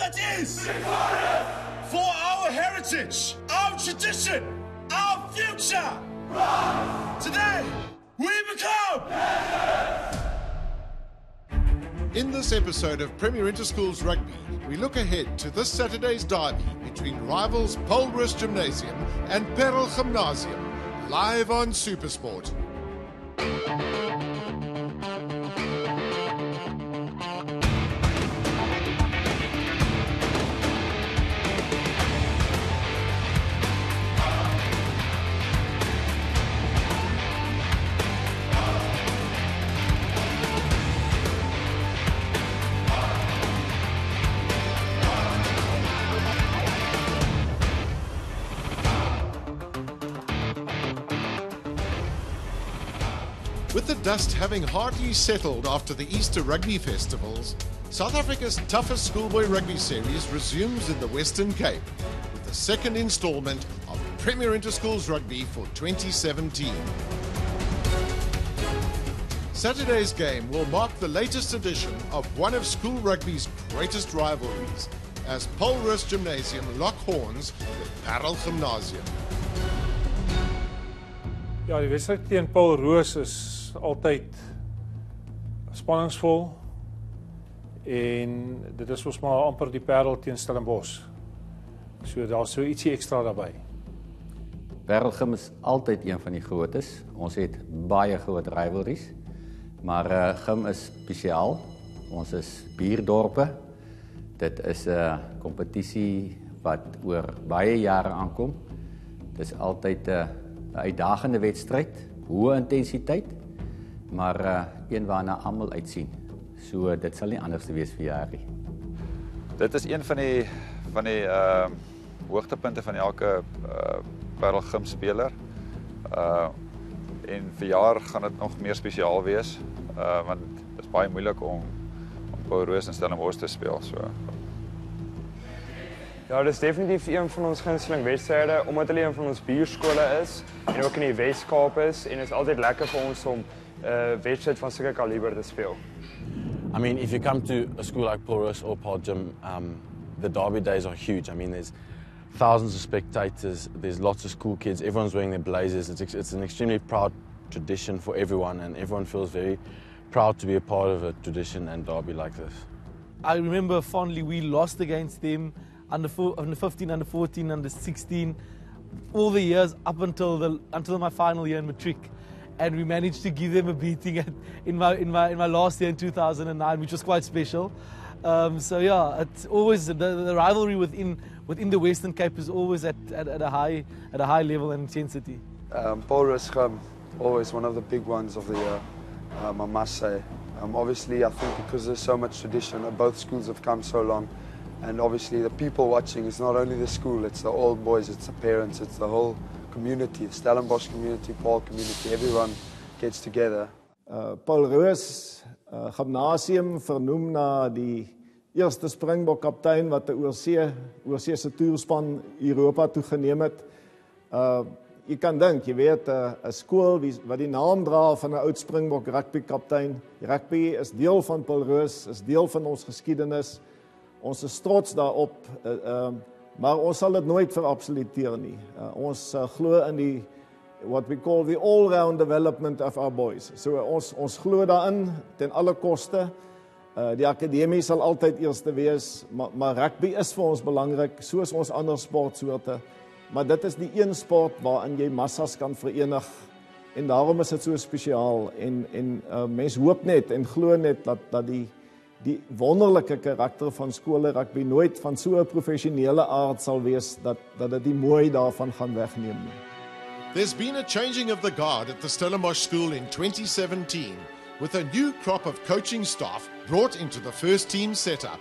that is for our heritage, our tradition, our future. Today, we become. In this episode of Premier Interschools Rugby, we look ahead to this Saturday's derby between rivals Paarl Gymnasium and Paarl Gymnasium, live on SuperSport. With the dust having hardly settled after the Easter rugby festivals, South Africa's toughest schoolboy rugby series resumes in the Western Cape with the second instalment of Premier Interschools Rugby for 2017. Saturday's game will mark the latest edition of one of school rugby's greatest rivalries, as Paarl Gymnasium lock horns with Paarl Gymnasium. Ja, die wedstryd teen Paarl Roos is altyd spanningsvol en dit is ons maar amper die Paarl teen Stellenbosch. So daar's so ietsie ekstra daarbij. Paarl Gim is altyd een van die grootes. Ons het baie groot rivalries, maar Gim is spesiaal. Ons is buurdorpe. Dit is 'n kompetisie wat oor baie jare aankom. Dit is altyd 'n uitdagende wedstryd, hoë intensiteit, maar een waarna almal uitsien. So dit sal nie anders wees vir jaar nie. Dit is een van die hoogtepunte van elke Paarl Gim speler. En vir jaar gaan dit nog meer spesiaal wees, want dit is baie moeilik om Paarl Roos en Stellenbosch te speel. So. Ja, dit is definitief een van ons gunsteling wedstryde, omdat hulle een van ons buurskole is en ook in die Wes-Kaap is, en het is altyd lekker vir ons om wedstryd van sulke kaliber te speel. I mean, if you come to a school like Paarl Roos or Paarl Gim, the derby days are huge. I mean, there's thousands of spectators, there's lots of school kids, everyone's wearing their blazers. It's an extremely proud tradition for everyone, and everyone feels very proud to be a part of a tradition and derby like this. I remember fondly we lost against them under 15, under 14, under 16, all the years up until my final year in matric, and we managed to give them a beating in my last year in 2009, which was quite special. So yeah, it's always the rivalry within the Western Cape is always at a high level and intensity. Paarl Roos Gim, always one of the big ones of the year, I must say. Obviously, I think because there's so much tradition, both schools have come so long. And obviously the people watching, it's not only the school, it's the old boys, it's the parents, it's the whole community, the Stellenbosch community, Paarl community, everyone gets together. Paarl Roos Gymnasium vernoem na die eerste Springbok-kaptein wat 'n oorseese toerspan Europa toe geneem het. Jy kan dink, jy weet, 'n skool wat die naam dra van 'n oud Springbok rugby-kaptein. Rugby is deel van Paarl Roos, is deel van ons geskiedenis. Ons is trots daarop, maar ons sal dit nooit verabsoluteer nie. Ons glo in what we call the all-round development of our boys. So ons glo daarin ten alle koste. Die akademie sal altyd eerste wees, maar rugby is vir ons belangrik, soos ons ander sportsoorte. Maar dit is die een sport waarin jy massas kan verenig, en daarom is dit so spesiaal. En mens hoop net en glo net dat die wonderlike karakter van skole rugby nooit van so 'n professionele aard sal wees dat dit die mooi daarvan gaan wegneem nie. There's been a changing of the guard at the Stellenbosch School in 2017, with a new crop of coaching staff brought into the first team setup.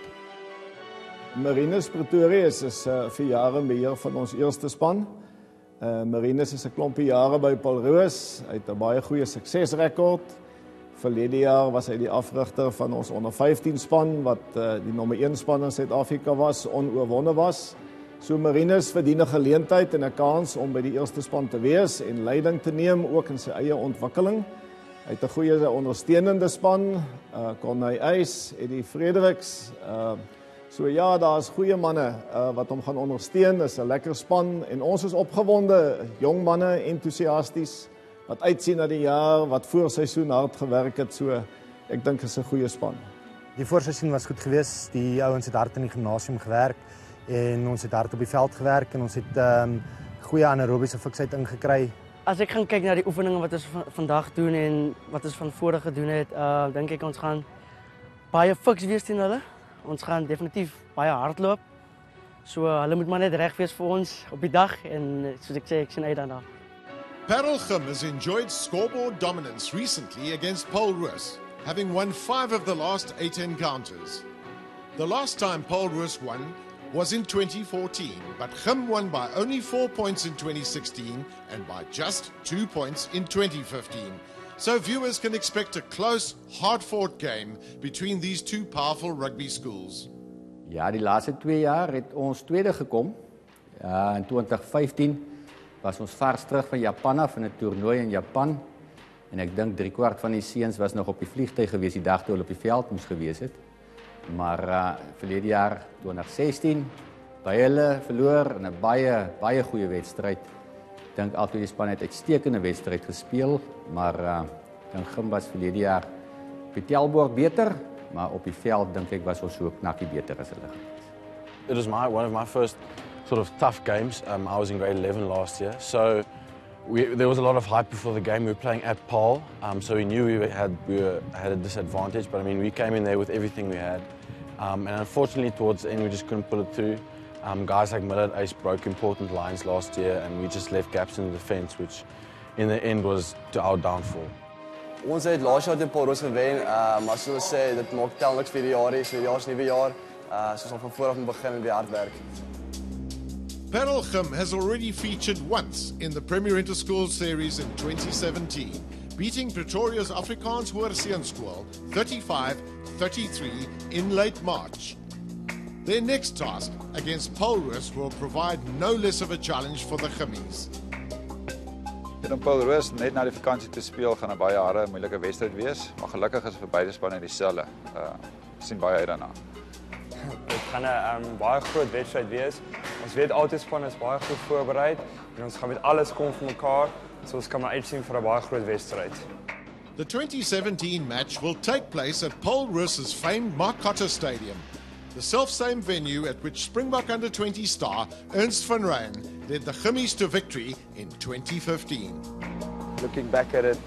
Marinus Pretorius is vir jare beheer van ons eerste span. Marinus is 'n klompie jare by Paarl Roos, hy het 'n baie goeie suksesrekord. Verlede jaar was hy die afrigter van ons onder 15 span, wat die nommer 1 span in Suid-Afrika was, onoorwonne was. So Marinus verdien 'n geleentheid en 'n kans om by die eerste span te wees en leiding te neem, ook in sy eie ontwikkeling. Hy het 'n goeie ondersteunende span, Corneille Eys, Eddie Fredericks, So ja, daar's goeie manne wat hom gaan ondersteun. Dis 'n lekker span en ons is opgewonde, jong manne, entoesiasties wat uitsien na die jaar, wat voorseisoen hard gewerk het. So ek dink is 'n goeie span. Die voorseisoen was goed geweest. Die ouens het hard in die gimnasium gewerk en ons het hard op die veld gewerk en ons het goeie anaerobiese fiksheid ingekry. As ek gaan kyk na die oefeninge wat ons vandag doen en wat ons van voor gedoen het, dink ek ons gaan baie fiks wees teen hulle. Ons gaan definitief baie hardloop. So hulle moet maar net reg wees vir ons op die dag en soos ek sê, ek sien uit daarna. Paarl Gim has enjoyed scoreboard dominance recently against Paarl Roos, having won 5 of the last 8 encounters. The last time Paarl Roos won was in 2014, but Gim won by only 4 points in 2016 and by just 2 points in 2015. So viewers can expect a close, hard-fought game between these two powerful rugby schools. Ja, die laaste 2 jaar het ons tweede gekom. In 2015 was ons vars terug van Japan af in 'n toernooi in Japan. En ek dink 3/4 van die seuns was nog op die vliegtuig gewees die dag toe hulle op die veld moes gewees het. Maar verlede jaar 2016 by hulle verloor in 'n baie goeie wedstryd. Ek dink altyd die span het uitstekende wedstryd gespeel, maar dink Gim was verlede jaar op die tellbord beter, maar op die veld dink ek was ons so knakkie beter as hulle. It was one of my first sort of tough games. I was in grade 11 last year, so there was a lot of hype before the game. We were playing at Paarl, so we knew we had a disadvantage, but I mean we came in there with everything we had, and unfortunately towards the end we just couldn't pull it through. Guys like Miller and Ace broke important lines last year, and we just left gaps in the defence, which in the end was to our downfall. Ons het laas jaar teen Paarl Roos gewen, maar soos ons sê, dit maak tel niks vir die jaar nie, so die jaar is nuwe jaar, so ons gaan van voor af moet begin en weer hard werk. Paarl Gim has already featured once in the Premier Interschools series in 2017, beating Pretoria's Afrikaans Hoërseunskool 35-33 in late March. Their next task against Paarl Roos will provide no less of a challenge for the Gimmies. Om Paarl Roos net na die vakansie te speel gaan 'n baie harde, moeilike wedstryd wees, maar gelukkig is vir beide spanne dieselfde. Sien baie uit daarna. Dit gaan 'n baie groot wedstryd wees. Ons weet altyd span is baie goed voorberei en ons gaan met alles kom vir mekaar, so ons kan maar uitsien vir 'n baie groot wedstryd. The 2017 match will take place at Paarl Roos's famed Marcotte Stadium, the self-same venue at which Springbok under-20 star Ernst van Rijn led the Gimmies to victory in 2015. Looking back at it,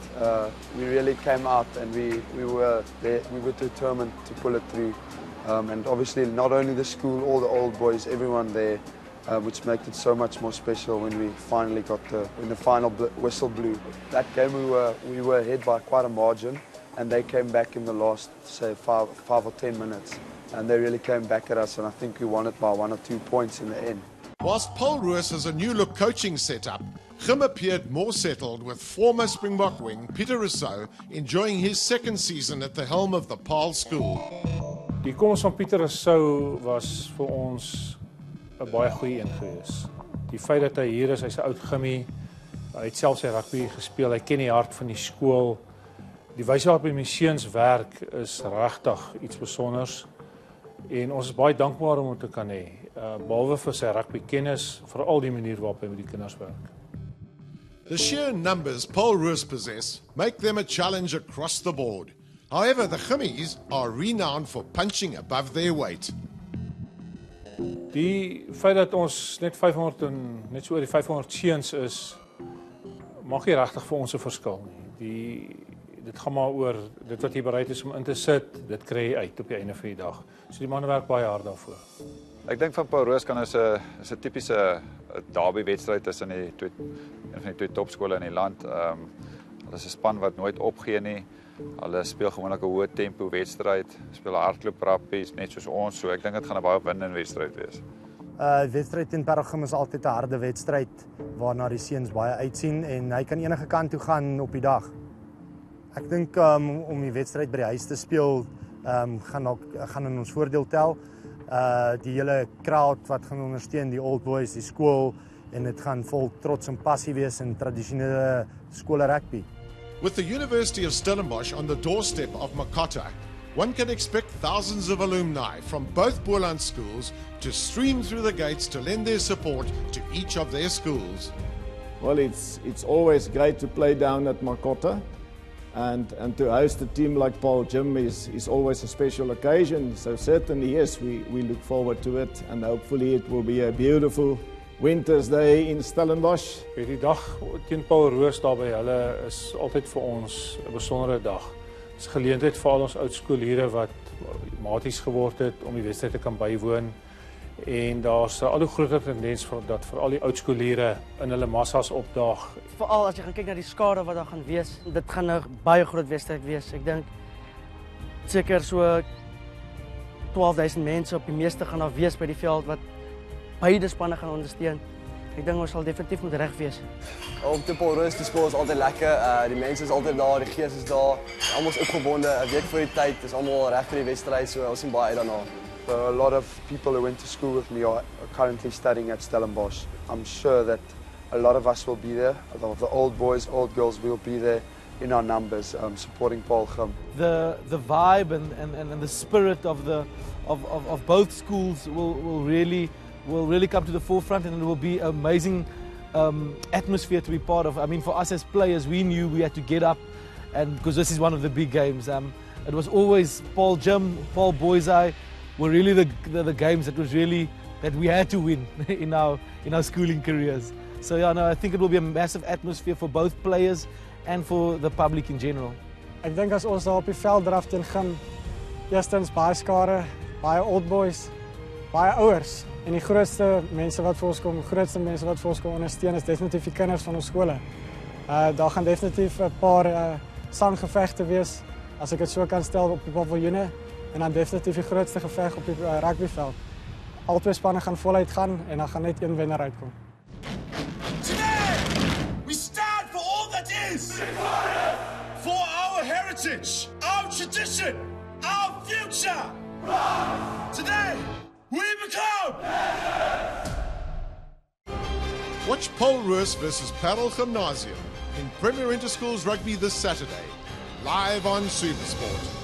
we really came out and we were there, we were determined to pull it through. And obviously not only the school, all the old boys, everyone there, which made it so much more special when we finally when the final whistle blew. That game we were ahead by quite a margin, and they came back in the last, say, 5 or 10 minutes. And they really came back at us, and I think we won it by 1 or 2 points in the end. Whilst Paarl Roos has a new look coaching setup, Gim appeared more settled with former Springbok wing Pieter Rousseau enjoying his second season at the helm of the Paarl School. Die koms van Pieter Rousseau was vir ons 'n baie goeie een gewees. Die feit dat hy hier is, hy's 'n oud Gimmie, hy het self sy rugby gespeel, hy ken die hart van die skool. Die wyse waarop hy met seuns werk is regtig iets spesiaals. En ons is baie dankbaar om hom te kan hê. Behalwe vir sy rugby kennis, veral die manier waarop hy met die kinders werk. The sheer numbers Paarl Roos possess make them a challenge across the board. However, the Gimmies are renowned for punching above their weight. Die feit dat ons net so oor die 500 seuns is, maak nie regtig vir ons 'n verskil nie. Dit gaan maar oor dit wat jy bereid is om in te sit, dit kry jy uit op die einde van die dag. So die manne werk baie hard daarvoor. Ek dink van Paarl Roos kan is 'n tipiese derby wedstryd tussen een van die twee topskole in die land. Hulle is 'n span wat nooit opgee nie. Hulle speel gewoonlik 'n hoë tempo wedstryd, speel hardloop rappies net soos ons, so ek dink dit gaan 'n baie opwindende wedstryd wees. Wedstryd teen Paarl Gim is altyd 'n harde wedstryd waarna die seuns baie uitsien en hy kan enige kant toe gaan op die dag. Ek dink om die wedstryd by die huis te speel gaan in ons voordeel tel. Die hele crowd wat gaan ondersteun, die old boys, die skool, en dit gaan vol trots en passie wees in tradisionele skole rugby. With the University of Stellenbosch on the doorstep of Marcotte, one can expect thousands of alumni from both Boland schools to stream through the gates to lend their support to each of their schools. Well, it's always great to play down at Makota, and to host a team like Paarl Gim is always a special occasion. So certainly, yes, we look forward to it, and hopefully it will be a beautiful Winter's Day in Stellenbosch. Die dag teen Paarl Roos daar by hulle is altyd vir ons 'n besondere dag. Dit is 'n geleentheid vir al ons oudskoolliere wat maties geword het om die wedstryd te kan bywoon. En daar's 'n al hoe groter tendens dat vir al die oudskoolliere in hulle massas opdaag. Veral as jy gaan kyk na die skare wat daar gaan wees, dit gaan 'n baie groot wedstryd wees. Ek dink seker so 12,000 mense op die meeste gaan daar wees by die veld wat beide spanne gaan ondersteun. Ek dink ons sal definitief moet reg wees. Om te Paarl Roos te speel is altyd lekker. Die mense is altyd daar, die gees is daar. Almal is opgewonde. 'n week voor die tyd is almal reg vir die wedstryd, so ons sien baie uit daarna. A lot of people who went to school with me are currently studying at Stellenbosch. I'm sure that a lot of us will be there. Of the old boys, old girls will be there in our numbers, supporting Paarl Gim. The vibe and the spirit of both schools will really come to the forefront, and it will be an amazing atmosphere to be part of. I mean, for us as players, we knew we had to get up, and because this is one of the big games. It was always Paarl Gim, Paarl Boyseye were really the games that we had to win in our schooling careers. So yeah, no, I think it will be a massive atmosphere for both players and for the public in general. Ek dink as ons daar op die veld draf teen Gim, eerstens baie skare, baie old boys, baie ouers, en die grootste mense wat vir ons kom ondersteun is definitief die kinders van ons skole. Daar gaan definitief 'n paar sanggevegte wees, as ek dit so kan stel, op die paviljoene. En dan definitief die grootste geveg op die rugbyveld. Albei spanne gaan voluit gaan en dan gaan net een wenner uitkom. Today, we stand for all that is. For our heritage, our tradition, our future. Today, we become. Watch Paarl Roos versus Paarl Gymnasium in Premier Interschools Rugby this Saturday, live on SuperSport.